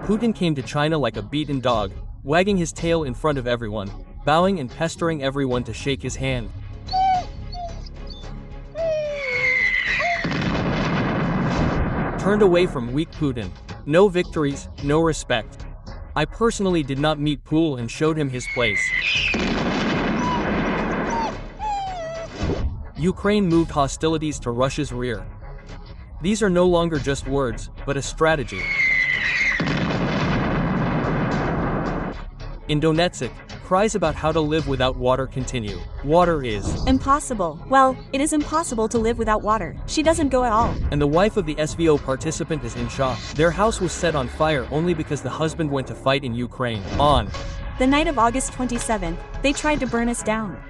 Putin came to China like a beaten dog, wagging his tail in front of everyone, bowing and pestering everyone to shake his hand. Turned away from weak Putin. No victories, no respect. I personally did not meet Putin and showed him his place. Ukraine moved hostilities to Russia's rear. These are no longer just words, but a strategy. In Donetsk, cries about how to live without water continue. Water is impossible. Well, it is impossible to live without water. She doesn't go at all. And the wife of the SVO participant is in shock. Their house was set on fire only because the husband went to fight in Ukraine. On the night of August 27th, they tried to burn us down.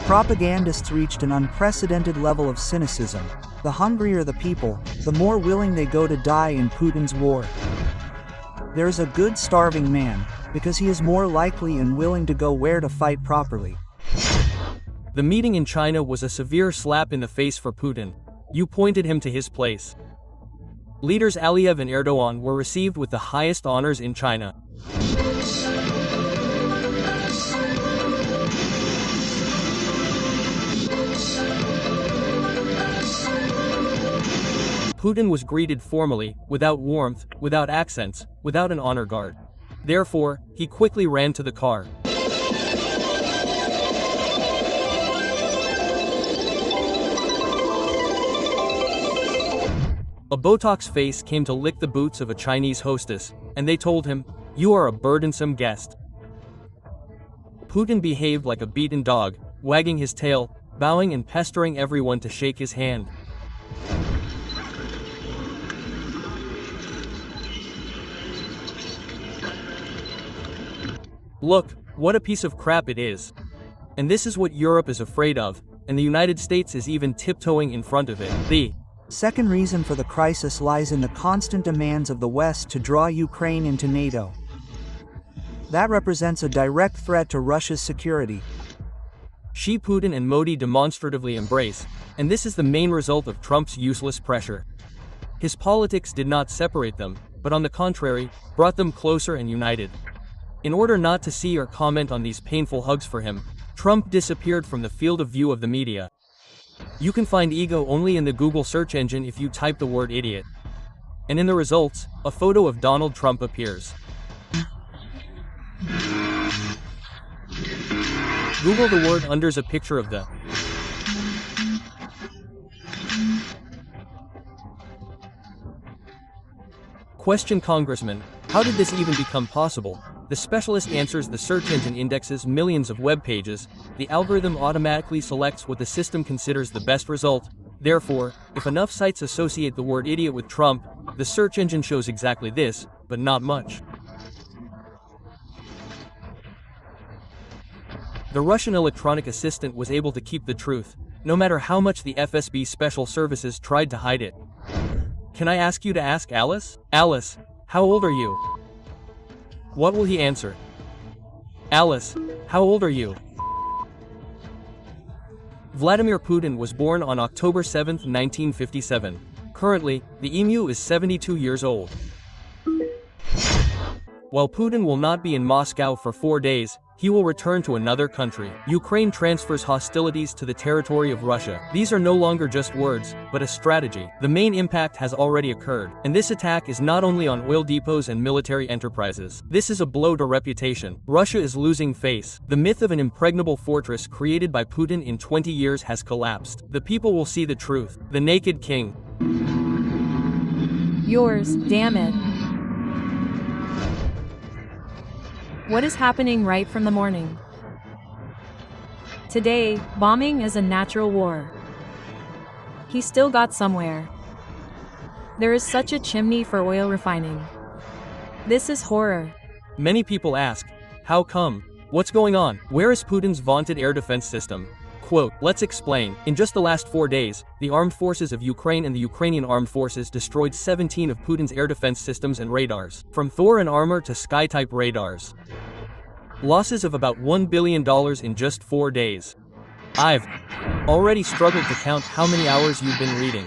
Propagandists reached an unprecedented level of cynicism. The hungrier the people, the more willing they go to die in Putin's war. There's a good starving man, because he is more likely and willing to go where to fight properly. The meeting in China was a severe slap in the face for Putin. You pointed him to his place. Leaders Aliyev and Erdogan were received with the highest honors in China. Putin was greeted formally, without warmth, without accents, without an honor guard. Therefore, he quickly ran to the car. A Botox face came to lick the boots of a Chinese hostess, and they told him, "You are a burdensome guest." Putin behaved like a beaten dog, wagging his tail, bowing and pestering everyone to shake his hand. Look, what a piece of crap it is. And this is what Europe is afraid of, and the United States is even tiptoeing in front of it. The second reason for the crisis lies in the constant demands of the West to draw Ukraine into NATO. That represents a direct threat to Russia's security. Xi, Putin and Modi demonstratively embrace, and this is the main result of Trump's useless pressure. His politics did not separate them, but on the contrary, brought them closer and united. In order not to see or comment on these painful hugs for him, Trump disappeared from the field of view of the media. You can find ego only in the Google search engine if you type the word idiot. And in the results, a photo of Donald Trump appears. Google the word unders a picture of the question. Congressman, how did this even become possible? The specialist answers. The search engine indexes millions of web pages. The algorithm automatically selects what the system considers the best result. Therefore, if enough sites associate the word idiot with Trump, the search engine shows exactly this, but not much. The Russian electronic assistant was able to keep the truth, no matter how much the FSB special services tried to hide it. Can I ask you to ask Alice? Alice, how old are you? What will he answer? Alice, how old are you? Vladimir Putin was born on October 7, 1957. Currently, the emu is 72 years old. While Putin will not be in Moscow for 4 days, he will return to another country. Ukraine transfers hostilities to the territory of Russia. These are no longer just words, but a strategy. The main impact has already occurred, and this attack is not only on oil depots and military enterprises. This is a blow to reputation. Russia is losing face. The myth of an impregnable fortress created by Putin in 20 years has collapsed. The people will see the truth. The naked king. Yours, damn it. What is happening right from the morning? Today, bombing is a natural war. He still got somewhere. There is such a chimney for oil refining. This is horror. Many people ask, how come? What's going on? Where is Putin's vaunted air defense system? Quote, let's explain. In just the last 4 days, the armed forces of Ukraine and the Ukrainian armed forces destroyed 17 of Putin's air defense systems and radars, from Thor and armor to Sky-type radars. Losses of about $1 billion in just 4 days. I've already struggled to count how many hours you've been reading.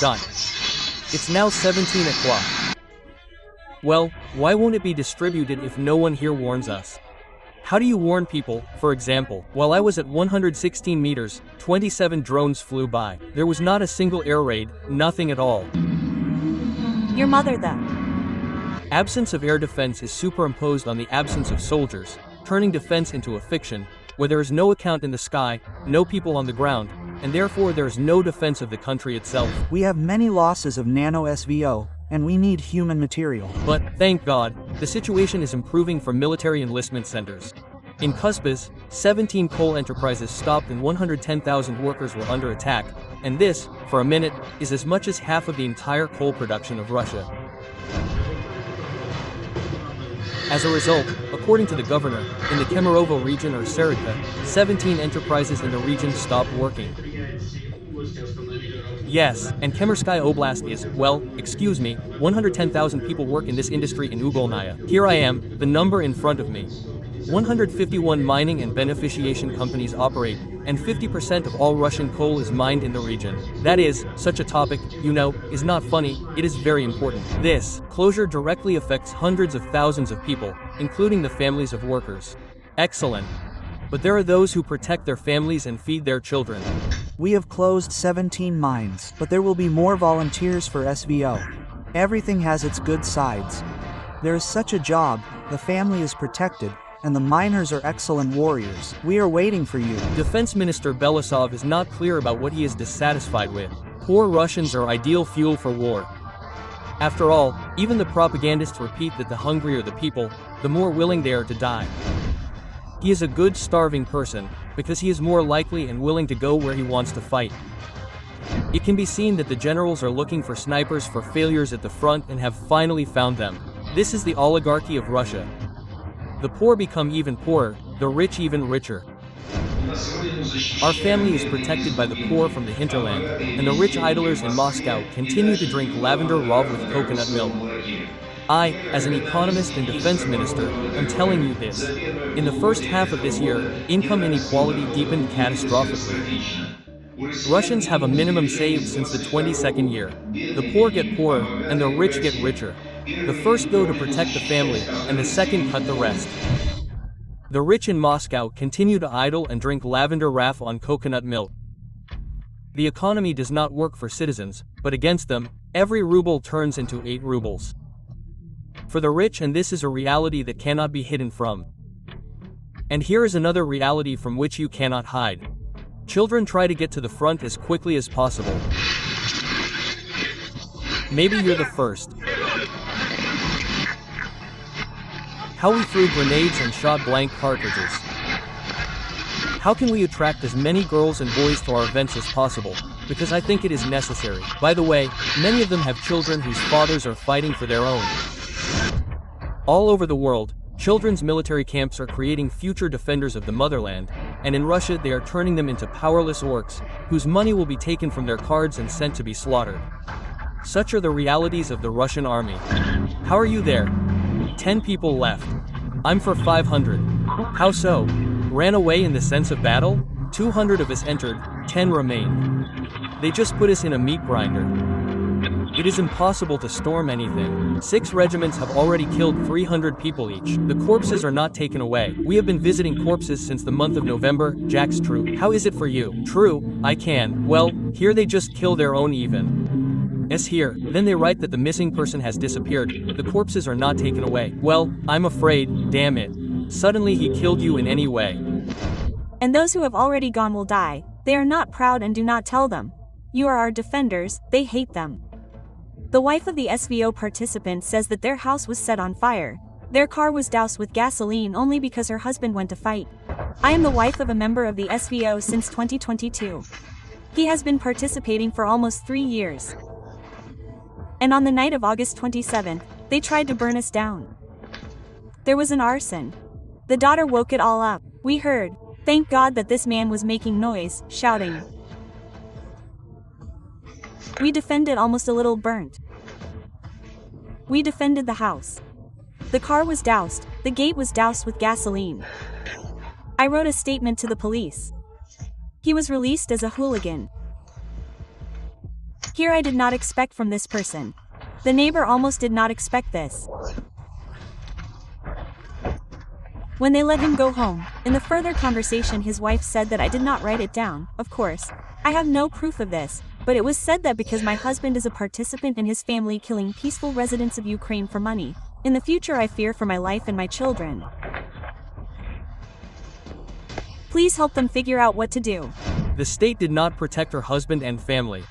Done. It's now 17 o'clock. Well, why won't it be distributed if no one here warns us? How do you warn people? For example, while I was at 116 meters, 27 drones flew by. There was not a single air raid, nothing at all. Your mother though. Absence of air defense is superimposed on the absence of soldiers, turning defense into a fiction, where there is no account in the sky, no people on the ground, and therefore there is no defense of the country itself. We have many losses of nano SVO, and we need human material. But, thank God, the situation is improving for military enlistment centers. In Cuspis, 17 coal enterprises stopped and 110,000 workers were under attack, and this, for a minute, is as much as half of the entire coal production of Russia. As a result, according to the governor, in the Kemerovo region or Serika, 17 enterprises in the region stopped working. Yes, and Kemerskaya Oblast is, well, excuse me, 110,000 people work in this industry in Ugolnaya. Here I am, the number in front of me. 151 mining and beneficiation companies operate, and 50% of all Russian coal is mined in the region. That is, such a topic, you know, is not funny, it is very important. This closure directly affects hundreds of thousands of people, including the families of workers. Excellent. But there are those who protect their families and feed their children. We have closed 17 mines, but there will be more volunteers for SVO. Everything has its good sides. There is such a job, the family is protected, and the miners are excellent warriors. We are waiting for you. Defense Minister Belousov is not clear about what he is dissatisfied with. Poor Russians are ideal fuel for war. After all, even the propagandists repeat that the hungrier the people, the more willing they are to die. He is a good starving person, because he is more likely and willing to go where he wants to fight. It can be seen that the generals are looking for snipers for failures at the front and have finally found them. This is the oligarchy of Russia. The poor become even poorer, the rich even richer. Our family is protected by the poor from the hinterland, and the rich idlers in Moscow continue to drink lavender raw with coconut milk. I, as an economist and defense minister, am telling you this. In the first half of this year, income inequality deepened catastrophically. Russians have a minimum saved since the 22nd year. The poor get poorer, and the rich get richer. The first go to protect the family, and the second cut the rest. The rich in Moscow continue to idle and drink lavender raff on coconut milk. The economy does not work for citizens, but against them, every ruble turns into 8 rubles. For the rich, and this is a reality that cannot be hidden from. And here is another reality from which you cannot hide. Children try to get to the front as quickly as possible. Maybe you're the first. How we threw grenades and shot blank cartridges. How can we attract as many girls and boys to our events as possible? Because I think it is necessary. By the way, many of them have children whose fathers are fighting for their own. All over the world, children's military camps are creating future defenders of the motherland, and in Russia they are turning them into powerless orcs, whose money will be taken from their cards and sent to be slaughtered. Such are the realities of the Russian army. How are you there? 10 people left. I'm for 500. How so? Ran away in the sense of battle? 200 of us entered, 10 remain. They just put us in a meat grinder. It is impossible to storm anything. 6 regiments have already killed 300 people each. The corpses are not taken away. We have been visiting corpses since the month of November. Jack's true. How is it for you? True, I can. Well, here they just kill their own even. Yes, here. Then they write that the missing person has disappeared. The corpses are not taken away. Well, I'm afraid, damn it. Suddenly he killed you in any way. And those who have already gone will die. They are not proud and do not tell them. You are our defenders, they hate them. The wife of the SVO participant says that their house was set on fire. Their car was doused with gasoline only because her husband went to fight. I am the wife of a member of the SVO since 2022. He has been participating for almost 3 years. And on the night of August 27th, they tried to burn us down. There was an arson. The daughter woke it all up. We heard. Thank God that this man was making noise, shouting. We defended almost a little burnt. We defended the house. The car was doused, the gate was doused with gasoline. I wrote a statement to the police. He was released as a hooligan. Here I did not expect from this person. The neighbor almost did not expect this. When they let him go home, in the further conversation his wife said that I did not write it down, of course. I have no proof of this, but it was said that because my husband is a participant in his family killing peaceful residents of Ukraine for money, in the future I fear for my life and my children. Please help them figure out what to do. The state did not protect her husband and family.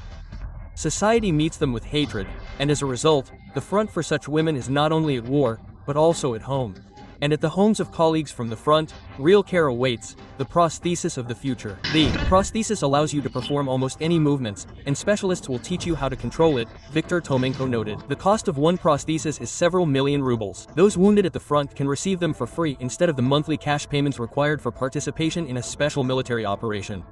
Society meets them with hatred, and as a result, the front for such women is not only at war, but also at home. And at the homes of colleagues from the front, real care awaits, the prosthesis of the future. The prosthesis allows you to perform almost any movements, and specialists will teach you how to control it, Viktor Tomenko noted. The cost of one prosthesis is several million rubles. Those wounded at the front can receive them for free instead of the monthly cash payments required for participation in a special military operation.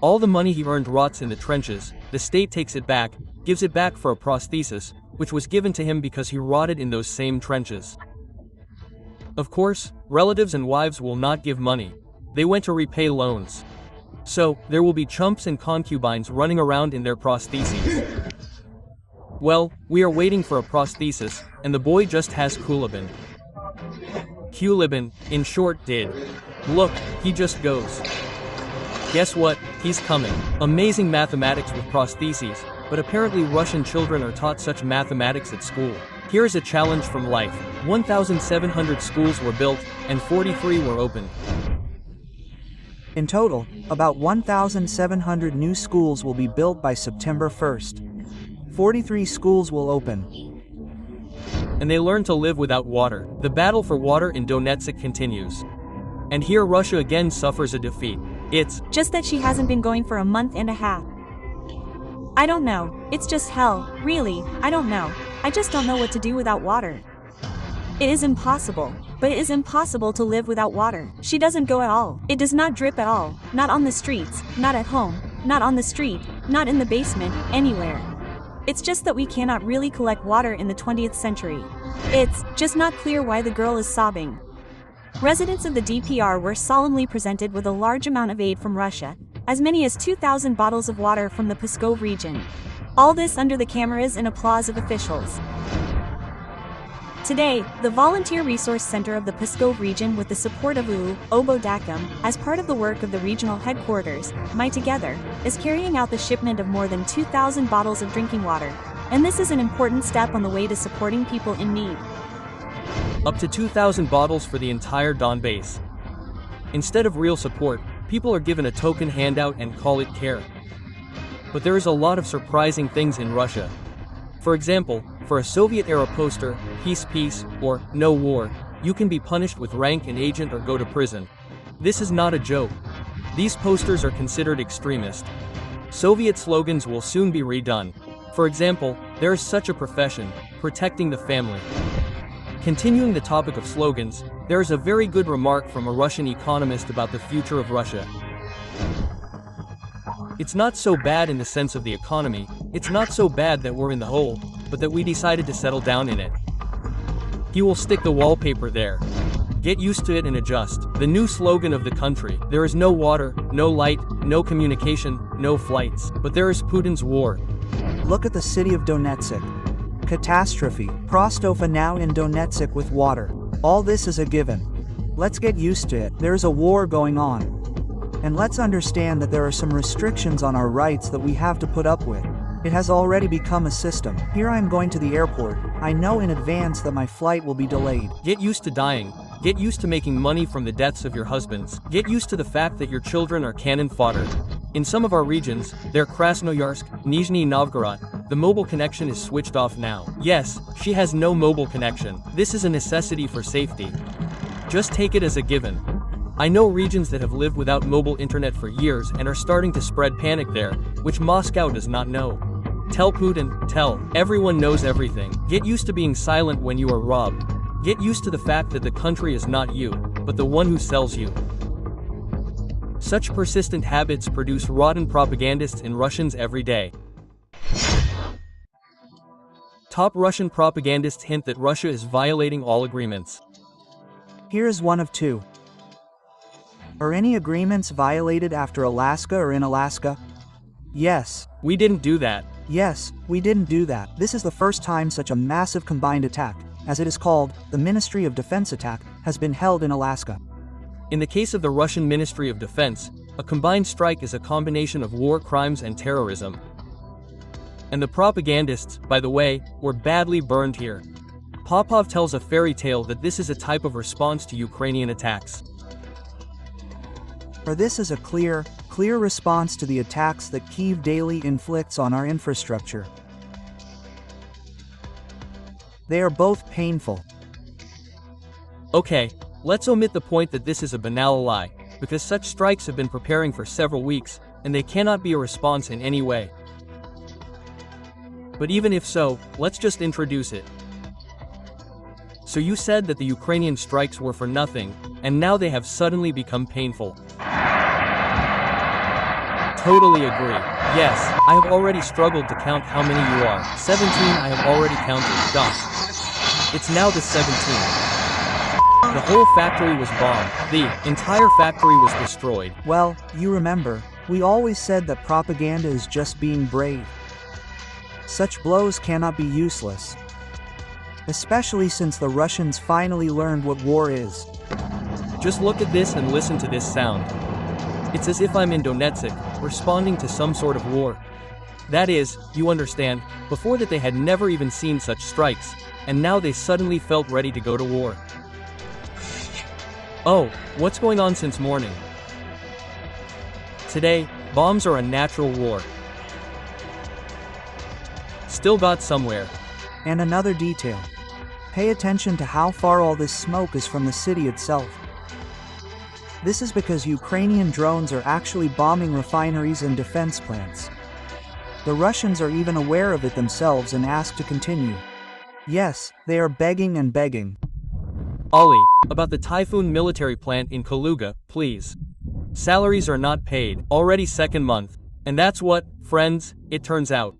All the money he earned rots in the trenches, the state takes it back, gives it back for a prosthesis, which was given to him because he rotted in those same trenches. Of course, relatives and wives will not give money. They went to repay loans. So, there will be chumps and concubines running around in their prostheses. Well, we are waiting for a prosthesis, and the boy just has Kulibin. Kulibin, in short, did. Look, he just goes. Guess what? He's coming. Amazing mathematics with prostheses, but apparently Russian children are taught such mathematics at school. Here is a challenge from life. 1,700 schools were built, and 43 were opened. In total, about 1,700 new schools will be built by September 1st. 43 schools will open. And they learn to live without water. The battle for water in Donetsk continues. And here Russia again suffers a defeat. It's just that she hasn't been going for a month and a half. I don't know, it's just hell, really, I don't know. I just don't know what to do without water. It is impossible, but it is impossible to live without water. She doesn't go at all. It does not drip at all, not on the streets, not at home, not on the street, not in the basement, anywhere. It's just that we cannot really collect water in the 20th century. It's just not clear why the girl is sobbing. Residents of the DPR were solemnly presented with a large amount of aid from Russia, as many as 2,000 bottles of water from the Pskov region. All this under the cameras and applause of officials. Today, the Volunteer Resource Center of the Pskov region with the support of Obodakum, as part of the work of the regional headquarters, My Together, is carrying out the shipment of more than 2,000 bottles of drinking water, and this is an important step on the way to supporting people in need. Up to 2,000 bottles for the entire Donbass. Instead of real support, people are given a token handout and call it care. But there is a lot of surprising things in Russia. For example, for a Soviet-era poster, Peace Peace, or No War, you can be punished with rank and agent or go to prison. This is not a joke. These posters are considered extremist. Soviet slogans will soon be redone. For example, there is such a profession, protecting the family. Continuing the topic of slogans, there is a very good remark from a Russian economist about the future of Russia. It's not so bad in the sense of the economy, it's not so bad that we're in the hole, but that we decided to settle down in it. He will stick the wallpaper there. Get used to it and adjust. The new slogan of the country: there is no water, no light, no communication, no flights. But there is Putin's war. Look at the city of Donetsk. Catastrophe. Prostova now in Donetsk with water. All this is a given. Let's get used to it. There's a war going on. And let's understand that there are some restrictions on our rights that we have to put up with. It has already become a system. Here I am going to the airport. I know in advance that my flight will be delayed. Get used to dying. Get used to making money from the deaths of your husbands. Get used to the fact that your children are cannon fodder. In some of our regions, there Krasnoyarsk, Nizhny Novgorod, the mobile connection is switched off now. Yes, she has no mobile connection. This is a necessity for safety. Just take it as a given. I know regions that have lived without mobile internet for years and are starting to spread panic there, which Moscow does not know. Tell Putin, tell. Everyone knows everything. Get used to being silent when you are robbed. Get used to the fact that the country is not you, but the one who sells you. Such persistent habits produce rotten propagandists in Russians every day. Top Russian propagandists hint that Russia is violating all agreements. Here is one of two. Are any agreements violated after Alaska or in Alaska? Yes. We didn't do that. Yes, we didn't do that. This is the first time such a massive combined attack, as it is called, the Ministry of Defense attack, has been held in Alaska. In the case of the Russian Ministry of Defense, a combined strike is a combination of war crimes and terrorism. And the propagandists, by the way, were badly burned here. Popov tells a fairy tale that this is a type of response to Ukrainian attacks. For this is a clear response to the attacks that Kyiv daily inflicts on our infrastructure. They are both painful. Okay, let's omit the point that this is a banal lie, because such strikes have been preparing for several weeks, and they cannot be a response in any way. But even if so, let's just introduce it. So you said that the Ukrainian strikes were for nothing, and now they have suddenly become painful. Totally agree. Yes, I have already struggled to count how many you are. 17 I have already counted. It's now the 17th. The whole factory was bombed. The entire factory was destroyed. Well, you remember, we always said that propaganda is just being brave. Such blows cannot be useless. Especially since the Russians finally learned what war is. Just look at this and listen to this sound. It's as if I'm in Donetsk, responding to some sort of war. That is, you understand, before that they had never even seen such strikes, and now they suddenly felt ready to go to war. Oh, what's going on since morning? Today, bombs are a natural war. Still got somewhere. And another detail. Pay attention to how far all this smoke is from the city itself. This is because Ukrainian drones are actually bombing refineries and defense plants. The Russians are even aware of it themselves and ask to continue. Yes, they are begging and begging. Ollie, about the Typhoon military plant in Kaluga, please. Salaries are not paid, already second month. And that's what, friends, it turns out.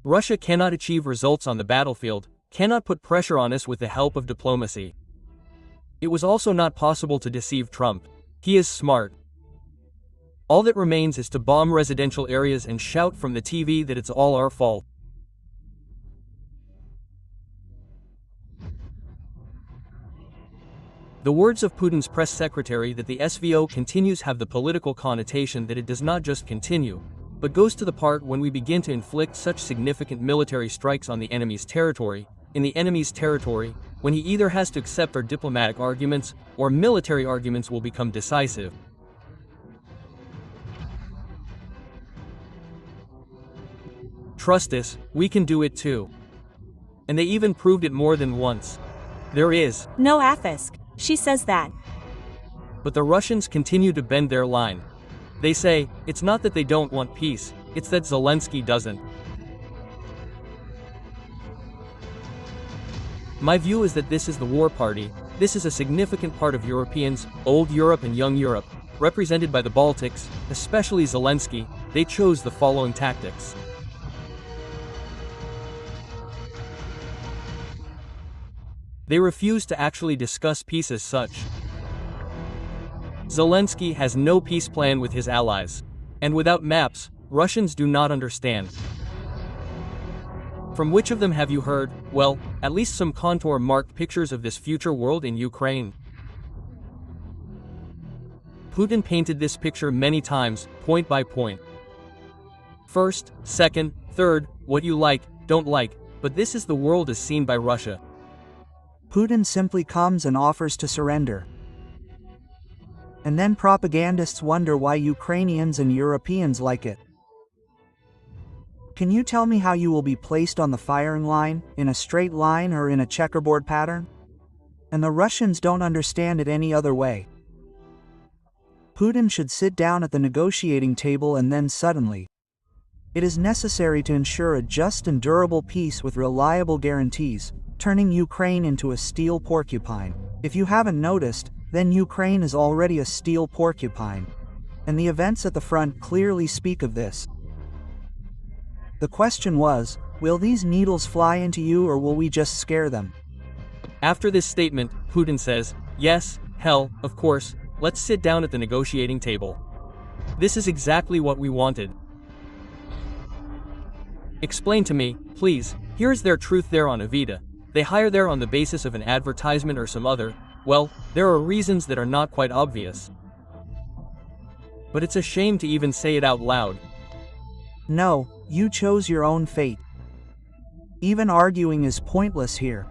Russia cannot achieve results on the battlefield, cannot put pressure on us with the help of diplomacy. It was also not possible to deceive Trump. He is smart. All that remains is to bomb residential areas and shout from the TV that it's all our fault. The words of Putin's press secretary that the SVO continues have the political connotation that it does not just continue, but goes to the part when we begin to inflict such significant military strikes on the enemy's territory, in the enemy's territory, when he either has to accept our diplomatic arguments, or military arguments will become decisive. Trust us, we can do it too. And they even proved it more than once. There is no afisk. She says that. But the Russians continue to bend their line. They say, it's not that they don't want peace, it's that Zelensky doesn't. My view is that this is the war party, this is a significant part of Europeans, old Europe and young Europe, represented by the Baltics, especially Zelensky. They chose the following tactics. They refuse to actually discuss peace as such. Zelensky has no peace plan with his allies. And without maps, Russians do not understand. From which of them have you heard? Well, at least some contour-marked pictures of this future world in Ukraine. Putin painted this picture many times, point by point. First, second, third, what you like, don't like, but this is the world as seen by Russia. Putin simply comes and offers to surrender. And then propagandists wonder why Ukrainians and Europeans like it. Can you tell me how you will be placed on the firing line, in a straight line or in a checkerboard pattern? And the Russians don't understand it any other way. Putin should sit down at the negotiating table and then suddenly. It is necessary to ensure a just and durable peace with reliable guarantees, turning Ukraine into a steel porcupine. If you haven't noticed, then Ukraine is already a steel porcupine. And the events at the front clearly speak of this. The question was, will these needles fly into you or will we just scare them? After this statement, Putin says, yes, hell, of course, let's sit down at the negotiating table. This is exactly what we wanted. Explain to me, please. Here's their truth there on Avita. They hire there on the basis of an advertisement or some other. Well, there are reasons that are not quite obvious. But it's a shame to even say it out loud. No, you chose your own fate. Even arguing is pointless here.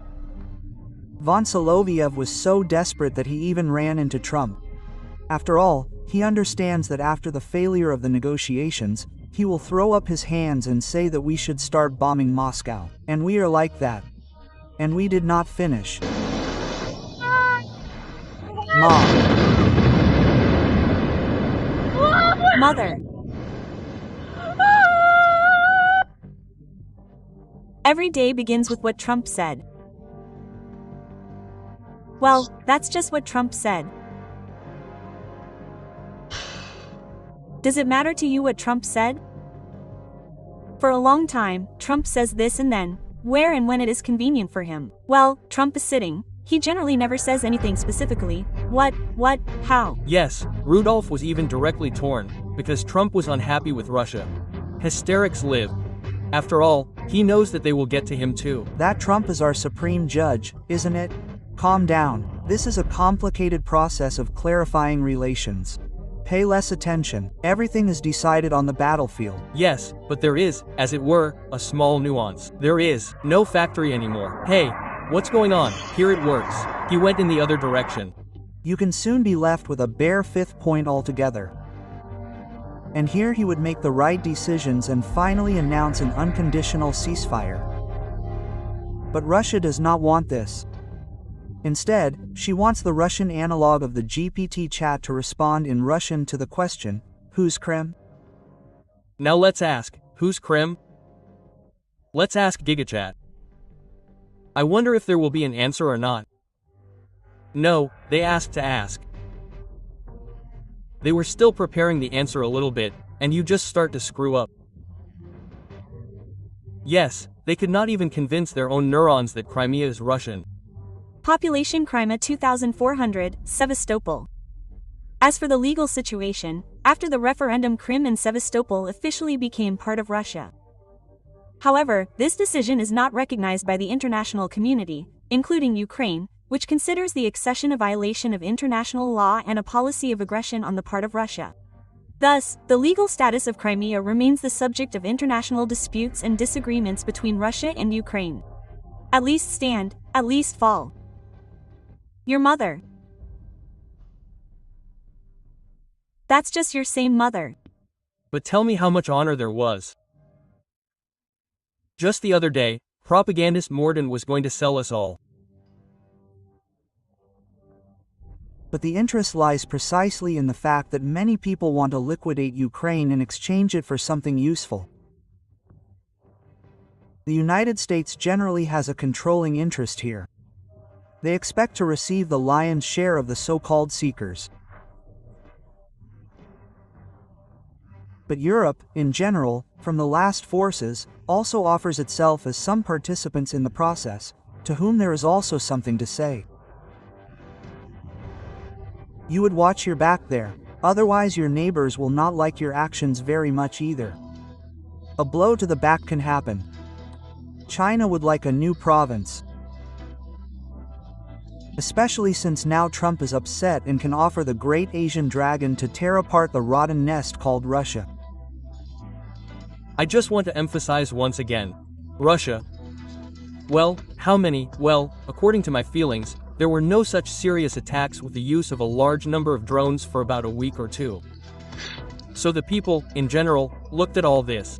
Von Soloviev was so desperate that he even ran into Trump. After all, he understands that after the failure of the negotiations, he will throw up his hands and say that we should start bombing Moscow. And we are like that. And we did not finish. Mom. Mother. Every day begins with what Trump said. Well, that's just what Trump said. Does it matter to you what Trump said? For a long time, Trump says this and then, where and when it is convenient for him. Well, Trump is sitting. He generally never says anything specifically. What, how. Yes, Rudolph was even directly torn, because Trump was unhappy with Russia. Hysterics live. After all, he knows that they will get to him too. That Trump is our supreme judge, isn't it? Calm down. This is a complicated process of clarifying relations. Pay less attention. Everything is decided on the battlefield. Yes, but there is, as it were, a small nuance. There is no factory anymore. Hey, what's going on? Here it works. He went in the other direction. You can soon be left with a bare fifth point altogether. And here he would make the right decisions and finally announce an unconditional ceasefire. But Russia does not want this. Instead, she wants the Russian analog of the GPT chat to respond in Russian to the question, who's Krem? Now let's ask, who's Krem? Let's ask GigaChat. I wonder if there will be an answer or not. No, they asked to ask. They were still preparing the answer a little bit, and you just start to screw up. Yes, they could not even convince their own neurons that Crimea is Russian. Population Crimea 2,400, Sevastopol. As for the legal situation, after the referendum, Crimea and Sevastopol officially became part of Russia. However, this decision is not recognized by the international community, including Ukraine, which considers the accession a violation of international law and a policy of aggression on the part of Russia. Thus, the legal status of Crimea remains the subject of international disputes and disagreements between Russia and Ukraine. At least stand, at least fall. Your mother. That's just your same mother. But tell me how much honor there was. Just the other day, propagandist Morden was going to sell us all. But the interest lies precisely in the fact that many people want to liquidate Ukraine and exchange it for something useful. The United States generally has a controlling interest here. They expect to receive the lion's share of the so-called seekers. But Europe, in general, from the last forces, also offers itself as some participants in the process, to whom there is also something to say. You would watch your back there, otherwise your neighbors will not like your actions very much either. A blow to the back can happen. China would like a new province. Especially since now Trump is upset and can offer the great Asian dragon to tear apart the rotten nest called Russia. I just want to emphasize once again, Russia. Well, how many? Well, according to my feelings, there were no such serious attacks with the use of a large number of drones for about a week or two. So the people, in general, looked at all this.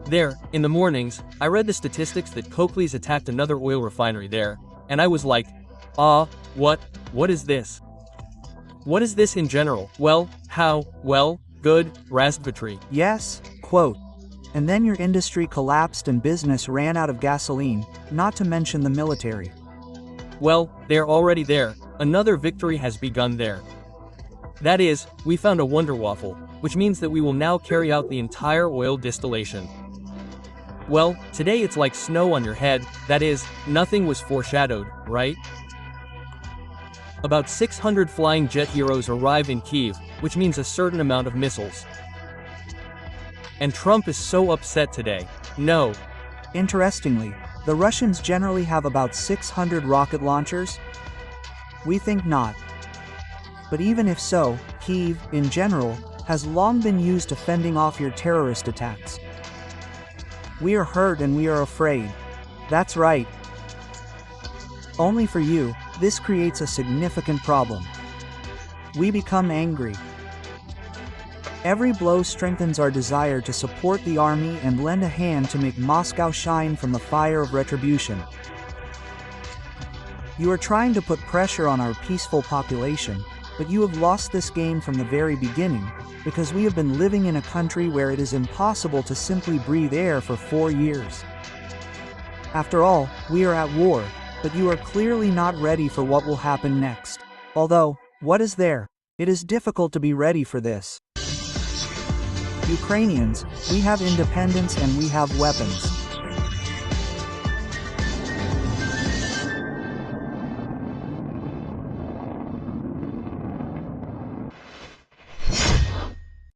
There, in the mornings, I read the statistics that Cochle's attacked another oil refinery there, and I was like, what is this? What is this in general? Well, how, well, good, Rastvitry. Yes, quote. And then your industry collapsed and business ran out of gasoline, not to mention the military. Well, they're already there. Another victory has begun there. That is, we found a wonder waffle, which means that we will now carry out the entire oil distillation. Well, today it's like snow on your head, that is, nothing was foreshadowed, right? About 600 flying jet heroes arrive in Kyiv, which means a certain amount of missiles. And Trump is so upset today. No. Interestingly, the Russians generally have about 600 rocket launchers? We think not. But even if so, Kyiv, in general, has long been used to fending off your terrorist attacks. We are hurt and we are afraid. That's right. Only for you, this creates a significant problem. We become angry. Every blow strengthens our desire to support the army and lend a hand to make Moscow shine from the fire of retribution. You are trying to put pressure on our peaceful population, but you have lost this game from the very beginning, because we have been living in a country where it is impossible to simply breathe air for 4 years. After all, we are at war, but you are clearly not ready for what will happen next. Although, what is there? It is difficult to be ready for this. Ukrainians, we have independence and we have weapons.